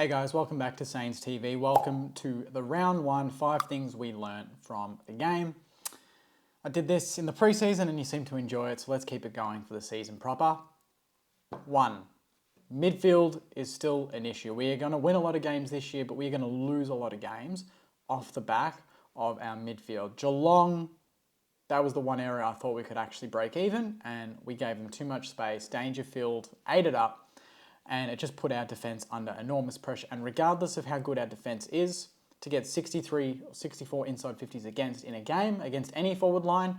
Hey guys, welcome back to Saints TV. Welcome to the round one, 5 things we learned from the game. I did this in the preseason and you seem to enjoy it, so let's keep it going for the season proper. 1, midfield is still an issue. We are going to win a lot of games this year, but we're going to lose a lot of games off the back of our midfield. Geelong, that was the one area I thought we could actually break even, and we gave them too much space. Dangerfield ate it up. And it just put our defence under enormous pressure. And regardless of how good our defence is, to get 63 or 64 inside 50s against in a game, against any forward line,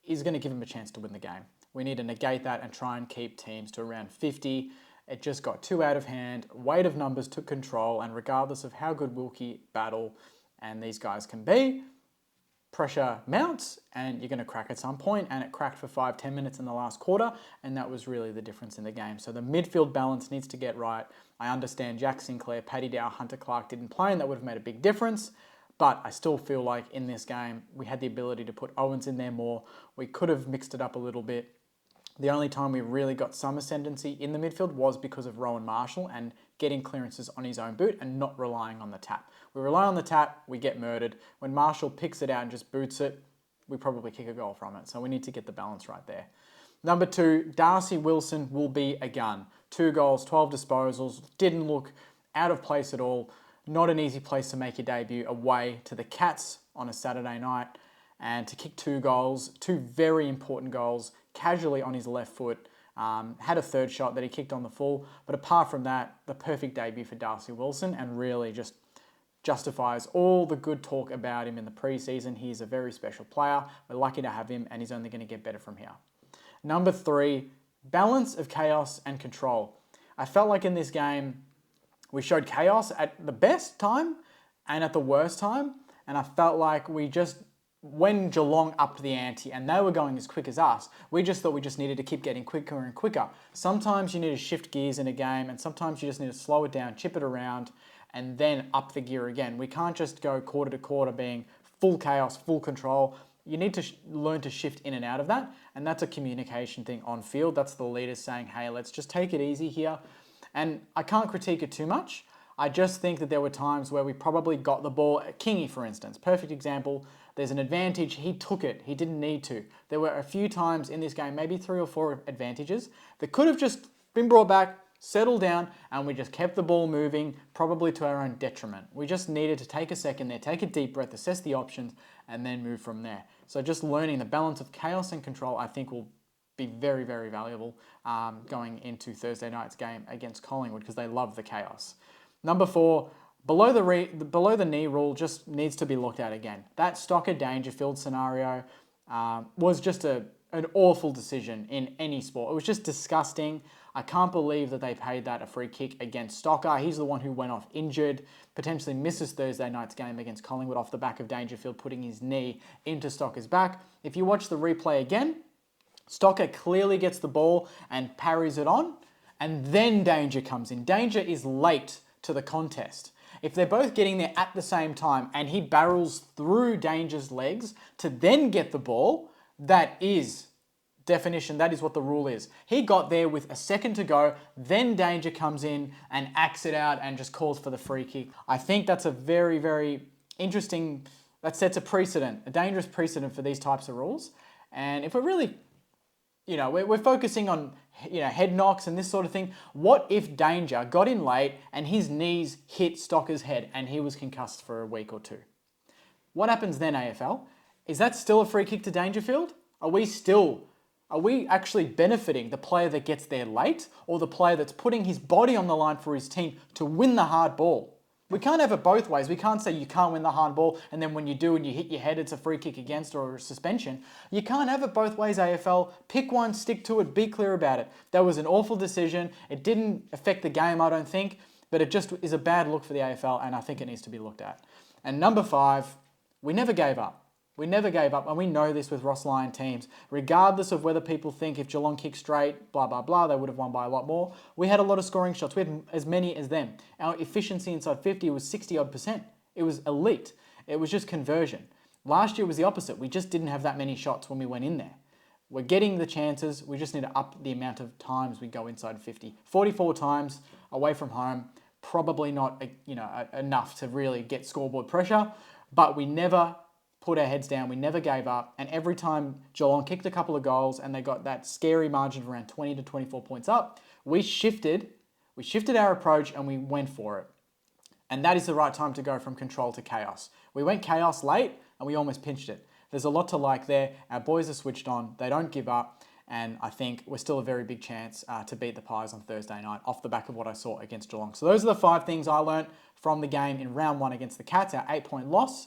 is going to give them a chance to win the game. We need to negate that and try and keep teams to around 50. It just got too out of hand. Weight of numbers took control. And regardless of how good Wilkie, Battle, and these guys can be, pressure mounts and you're going to crack at some point, and it cracked for 5-10 minutes in the last quarter, and that was really the difference in the game. So the midfield balance needs to get right. I understand Jack Sinclair, Paddy Dow, Hunter Clark didn't play, and that would have made a big difference, but I still feel like in this game we had the ability to put Owens in there more. We could have mixed it up a little bit. The only time we really got some ascendancy in the midfield was because of Rowan Marshall and getting clearances on his own boot and not relying on the tap. We rely on the tap, we get murdered. When Marshall picks it out and just boots it, we probably kick a goal from it. So we need to get the balance right there. Number 2, Darcy Wilson will be a gun. 2 goals, 12 disposals, didn't look out of place at all. Not an easy place to make your debut away to the Cats on a Saturday night. And to kick 2 goals, 2 very important goals, casually on his left foot. Had a third shot that he kicked on the full. But apart from that, the perfect debut for Darcy Wilson, and really just justifies all the good talk about him in the preseason. He's a very special player. We're lucky to have him, and he's only going to get better from here. Number 3, balance of chaos and control. I felt like in this game, we showed chaos at the best time and at the worst time. And I felt like when Geelong upped the ante and they were going as quick as us, we just thought we just needed to keep getting quicker and quicker. Sometimes you need to shift gears in a game, and sometimes you just need to slow it down, chip it around, and then up the gear again. We can't just go quarter to quarter being full chaos, full control. You need to learn to shift in and out of that, and that's a communication thing on field. That's the leaders saying, hey, let's just take it easy here. And I can't critique it too much. I just think that there were times where we probably got the ball. Kingy, for instance, perfect example. There's an advantage. He took it. He didn't need to. There were a few times in this game, maybe 3 or 4 advantages that could have just been brought back, settled down, and we just kept the ball moving, probably to our own detriment. We just needed to take a second there, take a deep breath, assess the options, and then move from there. So just learning the balance of chaos and control, I think, will be very, very valuable going into Thursday night's game against Collingwood, because they love the chaos. Number 4, below the knee rule just needs to be looked at again. That Stocker Dangerfield scenario was just an awful decision in any sport. It was just disgusting. I can't believe that they paid that a free kick against Stocker. He's the one who went off injured, potentially misses Thursday night's game against Collingwood off the back of Dangerfield putting his knee into Stocker's back. If you watch the replay again, Stocker clearly gets the ball and parries it on, and then Danger comes in. Danger is late to the contest. If they're both getting there at the same time and he barrels through Danger's legs to then get the ball, that is definition. That is what the rule is. He got there with a second to go, then Danger comes in and acts it out and just calls for the free kick. I think that's a very, very interesting, that sets a precedent, a dangerous precedent for these types of rules. And if we're really, we're focusing on, head knocks and this sort of thing. What if Danger got in late and his knees hit Stocker's head and he was concussed for a week or 2? What happens then, AFL? Is that still a free kick to Dangerfield? Are we actually benefiting the player that gets there late, or the player that's putting his body on the line for his team to win the hard ball? We can't have it both ways. We can't say you can't win the hard ball, and then when you do and you hit your head, it's a free kick against or a suspension. You can't have it both ways, AFL. Pick one, stick to it, be clear about it. That was an awful decision. It didn't affect the game, I don't think, but it just is a bad look for the AFL, and I think it needs to be looked at. And number 5, we never gave up. We never gave up, and we know this with Ross Lyon teams. Regardless of whether people think if Geelong kicked straight, blah, blah, blah, they would have won by a lot more. We had a lot of scoring shots. We had as many as them. Our efficiency inside 50 was 60-odd%. It was elite. It was just conversion. Last year was the opposite. We just didn't have that many shots when we went in there. We're getting the chances. We just need to up the amount of times we go inside 50. 44 times away from home. probably not, enough to really get scoreboard pressure, but we never put our heads down. We never gave up. And every time Geelong kicked a couple of goals and they got that scary margin of around 20 to 24 points up, we shifted our approach and we went for it. And that is the right time to go from control to chaos. We went chaos late and we almost pinched it. There's a lot to like there. Our boys are switched on. They don't give up. And I think we're still a very big chance to beat the Pies on Thursday night off the back of what I saw against Geelong. So those are the 5 things I learnt from the game in round 1 against the Cats, our 8-point loss.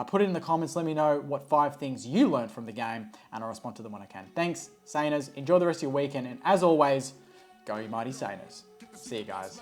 Put it in the comments. Let me know what 5 things you learned from the game, and I'll respond to them when I can. Thanks, Saners. Enjoy the rest of your weekend, and as always, go you mighty Saners. See you guys.